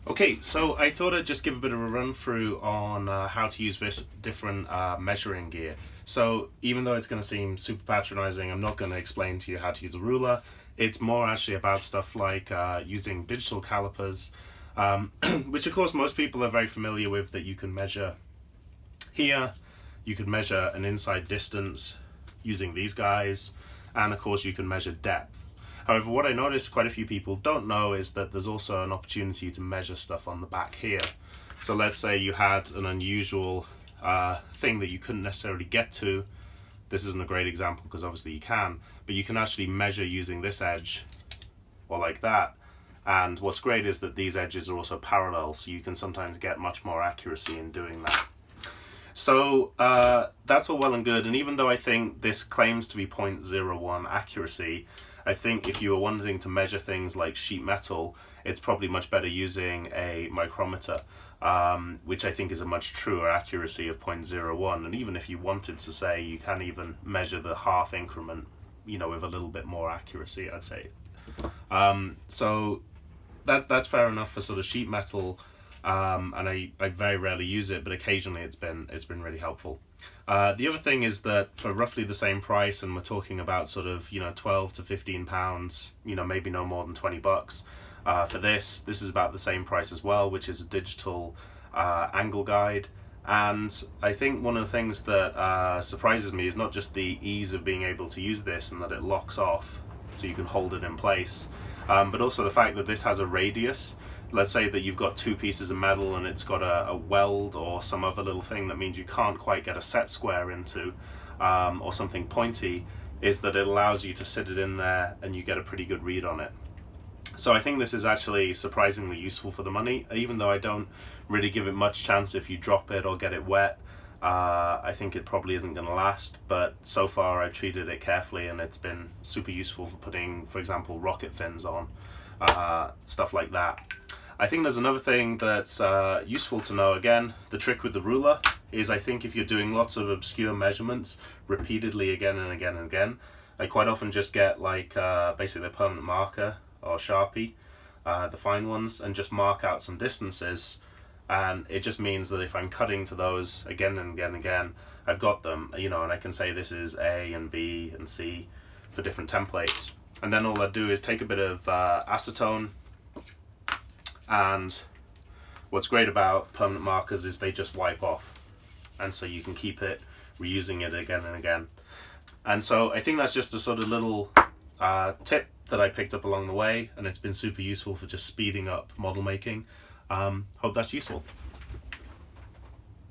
Okay, so I thought I'd just give a bit of a run through on how to use this different measuring gear. So even though it's going to seem super patronizing, I'm not going to explain to you how to use a ruler. It's more actually about stuff like using digital calipers, which of course most people are very familiar with, that you can measure here. You can measure an inside distance using these guys, and of course you can measure depth. However, what I noticed quite a few people don't know is that there's also an opportunity to measure stuff on the back here. So let's say you had an unusual thing that you couldn't necessarily get to. This isn't a great example because obviously you can, but you can actually measure using this edge or like that. And what's great is that these edges are also parallel, so you can sometimes get much more accuracy in doing that. So that's all well and good, and even though I think this claims to be 0.01 accuracy, I think if you were wanting to measure things like sheet metal, it's probably much better using a micrometer, which I think is a much truer accuracy of 0.01. And even if you wanted to say, you can even measure the half increment, with a little bit more accuracy, I'd say. So that's fair enough for sort of sheet metal. And I very rarely use it, but occasionally it's been really helpful. The other thing is that for roughly the same price, and we're talking about sort of 12 to 15 pounds, maybe no more than $20. For this is about the same price as well, which is a digital angle guide. And I think one of the things that surprises me is not just the ease of being able to use this and that it locks off so you can hold it in place, but also the fact that this has a radius. Let's say that you've got two pieces of metal and it's got a weld or some other little thing that means you can't quite get a set square into, or something pointy, is that it allows you to sit it in there and you get a pretty good read on it. So I think this is actually surprisingly useful for the money, even though I don't really give it much chance if you drop it or get it wet. I think it probably isn't going to last, but so far I've treated it carefully and it's been super useful for putting, for example, rocket fins on, stuff like that. I think there's another thing that's useful to know. Again, the trick with the ruler is, I think if you're doing lots of obscure measurements repeatedly again and again and again, I quite often just get like basically a permanent marker or Sharpie, the fine ones, and just mark out some distances. And it just means that if I'm cutting to those again and again and again, I've got them, and I can say this is A and B and C for different templates. And then all I do is take a bit of acetone. And what's great about permanent markers is they just wipe off, and so you can keep it, reusing it again and again. And so I think that's just a sort of little tip that I picked up along the way, and it's been super useful for just speeding up model making. Hope that's useful.